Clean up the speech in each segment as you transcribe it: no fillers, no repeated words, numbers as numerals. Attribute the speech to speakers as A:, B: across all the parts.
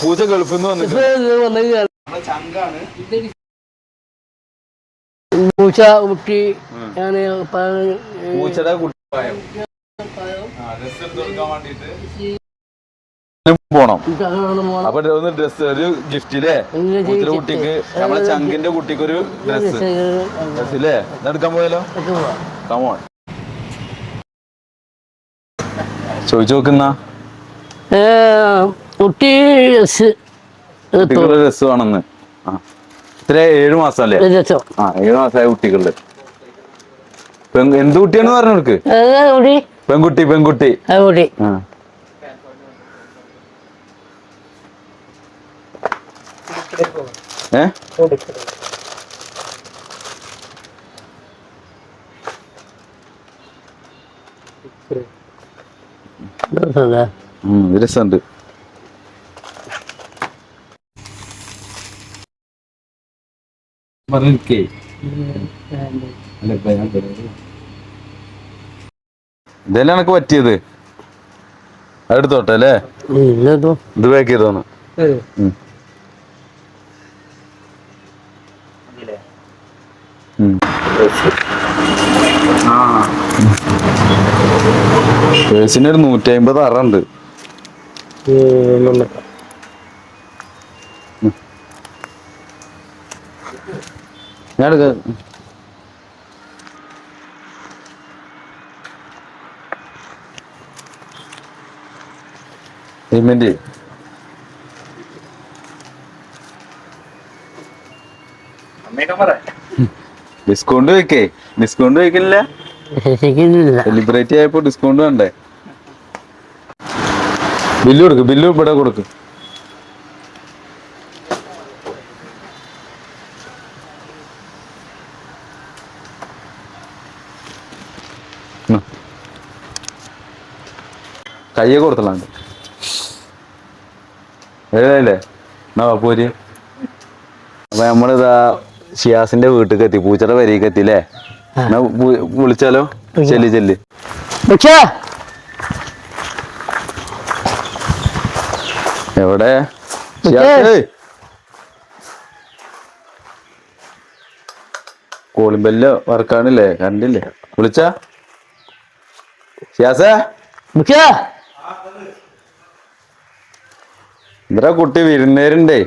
A: പൂച്ച ഗൾഫിൽ നിന്ന് വന്നിട്ട്
B: പൂച്ച കുട്ടി
A: പൂച്ചയുടെ പോണം. അപ്പൊ ഒന്ന് ഡ്രസ് ഒരു ഗിഫ്റ്റില്ലേ പൂച്ചയുടെ കുട്ടിക്ക്, നമ്മളെ ചങ്കിന്റെ കുട്ടിക്ക് ഒരു ഡ്രസ്സില്ലേ ഇതെടുക്കാൻ പോയാലോ? കമോൺ ചോദിച്ചു നോക്കുന്ന
B: കുട്ടി
A: ഡ്രസ് വേണമെന്ന്. ഇത്ര 7 മാസം അല്ലേ? 7 മാസമായ കുട്ടികളുടെ എന്ത് കുട്ടിയാന്ന് പറഞ്ഞു കൊടുക്ക്. പെൺകുട്ടി പെൺകുട്ടി. രസമുണ്ട്. ഇതെല്ലാം എനക്ക് പറ്റിയത്. അതെടുത്തോട്ടെ അല്ലേ? ഇത് പാക്ക് ചെയ്തോന്ന്. പേഴ്സിന് ഒരു 150 അറുണ്ട്. ഞാൻ പേയ്മെന്റ് ഡിസ്കൗണ്ട് വെക്കേ. ഡിസ്കൗണ്ട് വെക്കില്ല. സെലിബ്രേറ്റ് ആയപ്പോ ഡിസ്കൗണ്ട് വേണ്ടേ? ബില്ല് കൊടുക്ക്. ബില്ല് ഇവിടെ കൊടുക്ക്. കയ്യെ കൊടുത്തല്ലാണ്ട് ഏതല്ലേ എന്നാ പോര്. അപ്പൊ നമ്മളിതാ ഷിയാസിന്റെ വീട്ടിൽ എത്തി, പൂച്ചയുടെ വരിക്ക് എത്തില്ലേ? എന്നാ വിളിച്ചാലോ? ചെല്ലി ചെല്ലി. എവിടെ കോളിംബെല്ലോ വർക്കാണില്ലേ? കണ്ടില്ലേ? വിളിച്ചാ ഷിയാസേ? ഇത്ര കുട്ടി വിരുന്നേരുണ്ടേ.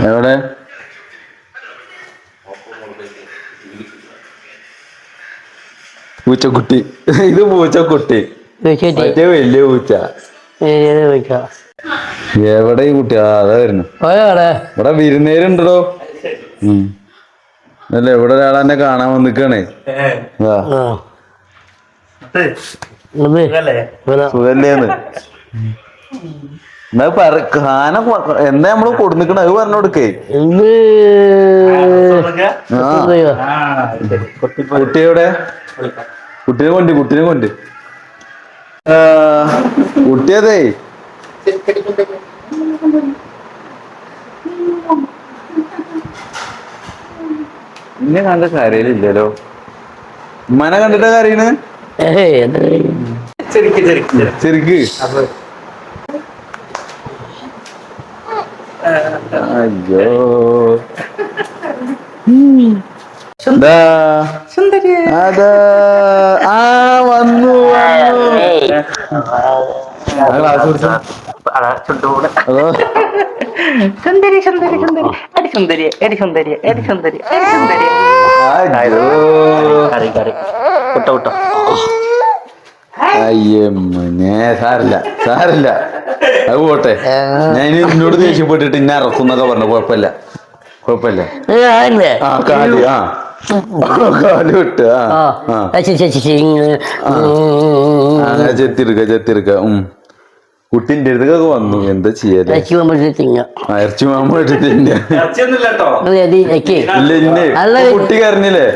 A: എവിടെ? പൂച്ചക്കുട്ടി. ഇത് പൂച്ചക്കുട്ടി, മറ്റേ വലിയ പൂച്ച. എവിടെ ഈ കുട്ടി? അതാ വരുന്നു. ഇവിടെ വിരുന്നേരുണ്ടോ? അല്ല, ഇവിടെ ഒരാളെന്നെ കാണാൻ വന്നിക്കാണേ. സുഖല്ലേന്ന് എന്നാ ഖാന എന്താ നമ്മള് കൊടുന്നിക്കണ അത് പറഞ്ഞു കൊടുക്കേ. കുട്ടിയുടെ കുട്ടിനെ കൊണ്ട് കുട്ടിയതേ ഇന്നെ കണ്ട കാര്യയില്ലല്ലോ. ഉമ്മനെ കണ്ടിട്ട് കാര്യണ് ചെറുക്ക്. അയ്യോ അതാ വന്നു അയ്യമ്മനെ. സാരില്ല സാരില്ല, അത് പോട്ടെ. ഞാൻ എന്നോട് ദേഷ്യപ്പെട്ടിട്ട് ഇന്നെ ഇറക്കുന്നൊക്കെ പറഞ്ഞു. കുഴപ്പമില്ല കുഴപ്പമില്ല. ആ കാല് കാല് വിട്ട് ചെത്തിരിക്ക. കുട്ടിന്റെ അടുത്തൊക്കെ വന്നു. എന്താ ചെയ്യാ? ഇറച്ചി മാമ്പ തിന്ന. ഇല്ല ഇന്നെ കുട്ടി കരഞ്ഞില്ലേ?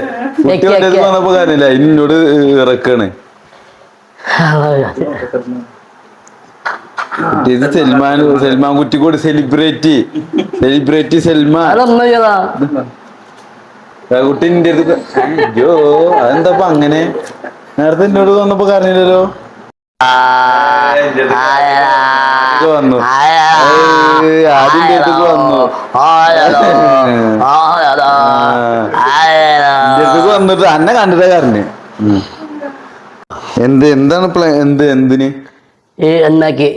A: കുട്ടി വന്നപ്പോ കരഞ്ഞില്ല. എന്നോട് ഇറക്കാണ്. ഇത് സൽമാൻ കുറ്റിക്കോട് സെലിബ്രിറ്റി സൽമാൻ
B: അതമ്മയ്യതാ
A: കുട്ടി നിന്റെ അടുത്ത് അയ്യോ അതെന്താ അങ്ങനെ നേരത്തെ എന്നോട് വന്നപ്പോ കരഞ്ഞില്ലല്ലോ വന്നു ആദ്യം അടുത്തേക്ക് വന്നു അടുത്തേക്ക് വന്നിട്ട് അന്നെ കണ്ടിട്ടാ കരഞ്ഞ് എന്താണ് എന്തിന്
B: എന്നാക്കി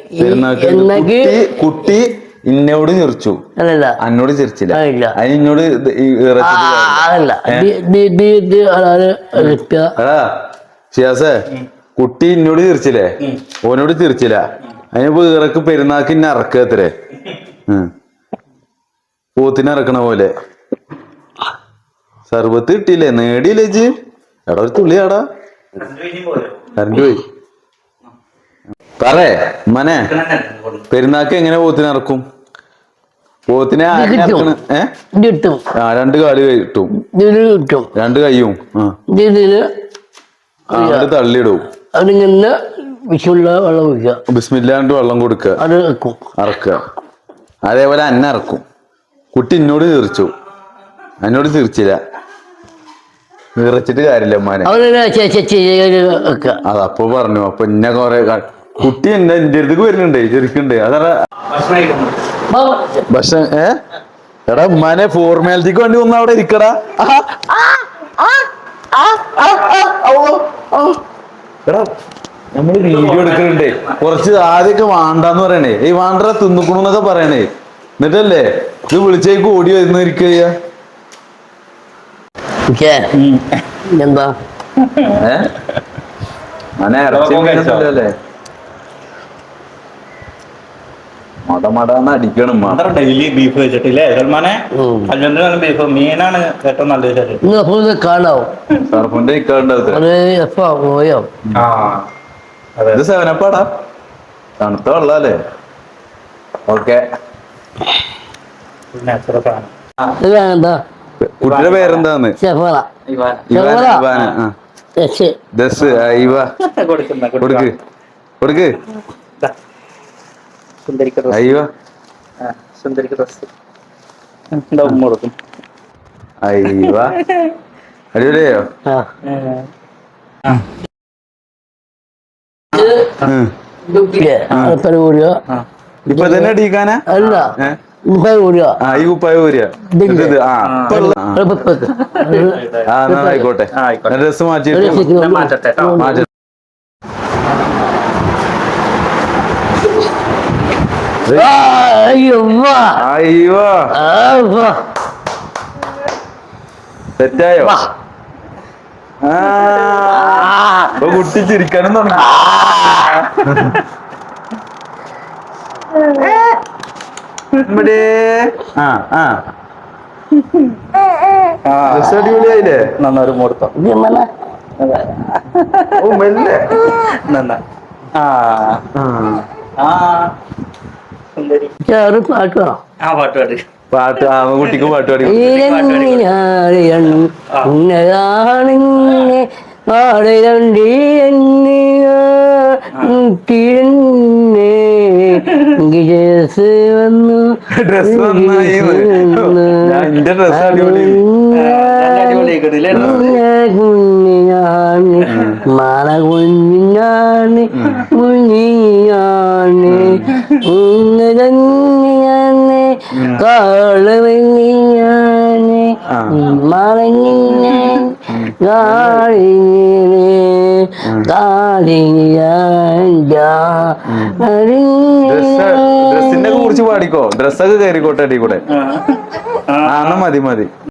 A: കുട്ടി ഇന്നോട് ചിരിച്ചു
B: അല്ലല്ല
A: എന്നോട് ചിരിച്ചില്ല
B: ഇല്ല.
A: അതിന് ഇന്നോട്
B: അതല്ല
A: അടാ ഷിയാസേ കുട്ടി ഇന്നോട് ചിരിച്ചില്ലേ ഓനോട് ചിരിച്ചില്ല അതിനിപ്പോ ഇറക്ക് പെരുന്നാക്ക് ഇന്നെ ഇറക്കത്രേ പോത്തിന് ഇറക്കണ പോലെ സർബത്ത് കിട്ടിയില്ലേ നേടിയില്ലേ ജി എടാ ഒരു തുള്ളിയാടാ കറണ്ട് പോയി പറേ മനെ പെരുന്നാക്ക് എങ്ങനെ പോത്തിന് ഇറക്കും പോത്തിനെ
B: കിട്ടും
A: രണ്ട് കാല് കിട്ടും
B: കിട്ടും
A: രണ്ട് കയ്യും അങ്ങോട്ട് തള്ളിയിടും
B: അതിങ്ങനെ വിഷുള്ള വെള്ളം ഒഴിക്കുക
A: ബിസ്മില്ലാണ്ട് വെള്ളം കൊടുക്കുക
B: അത് വെക്കും
A: ഇറക്കുക അതേപോലെ അന്നെ ഇറക്കും കുട്ടി എന്നോട് തീർച്ചു എന്നോട് തീർച്ചില്ല നിറച്ചിട്ട് കാര്യമില്ല ഉമ്മാനെ അതപ്പോ പറഞ്ഞു അപ്പൊ ഇന്നെ കൊറേ കുട്ടി എന്റെ അടുത്തേക്ക് വരുന്നുണ്ട് ചെറുക്കുണ്ട് അതറ ഭക്ഷണം എടാ ഉമ്മാനെ ഫോർമാലിറ്റിക്ക് വേണ്ടി ഒന്ന് അവിടെ ഇരിക്കടാ എടാ നമ്മള് വീഡിയോ എടുക്കുന്നുണ്ടേ കുറച്ച് ആദ്യമൊക്കെ വാണ്ടാന്ന് പറയണേ ഈ വാണ്ടറ തിന്നിക്കണന്നൊക്കെ പറയണേ എന്നിട്ടല്ലേ ഇത് വിളിച്ചേക്ക് ഓടി വരുന്നിരിക്കുക
B: എന്താ
A: ഇറച്ചില്ലേ മടമടാന്ന് അടിക്കണം
C: ഡെയിലി ബീഫ് വെച്ചിട്ടില്ലേ സൽമാനെ കല്യാണത്തിന് ബീഫ് മീനാണ് ഏറ്റവും നല്ലത്
B: കാണാവോ
A: സർഫിന്റെ
B: പോയോ
A: ഇത് സെവനപ്പാടാ തണുത്ത വെള്ളല്ലേ ഓക്കെ
B: എന്താ
A: കുട്ടിയുടെ പേരെന്താന്ന് ദസ് കൊടുക്ക് കൊടുക്ക് അയ്യോ അയ്യോ അടിപൊളിയോ ഇപ്പൊ തന്നെ അടിക്കാനാ
B: അല്ല
A: ഈ കുപ്പായ ഊരിയ ആയിക്കോട്ടെ ഡ്രസ് മാറ്റിട്ട് മാറ്റി അയ്യോ തെറ്റായോ കുട്ടി ചിരിക്കാനും തുടങ്ങി അടിപൊളിയായില്ലേ
C: നന്നൊരു മുഹൂർത്തം
A: ഓ മെല്ലെ
C: നന്ന
B: പാട്ടോ
A: പാട്ട് കുട്ടിക്ക് പാട്ട് പാടി
B: വന്നു
A: ഡ്രസ് നന്നായി എന്റെ ഡ്രസ് അടിപൊളി
B: കുഞ്ഞാണ് മല കുഞ്ഞാണ് കുഞ്ഞാണ് തന്നെയാണ് കാളവെള്ളിയാണ് മറങ്ങിനെ കാളിനെ
A: ഡ്രസ്സിനെ കുറിച്ച് പാടിക്കോ ഡ്രസ്സൊക്കെ കയറിക്കോട്ടെ അടി കൂടെ മതി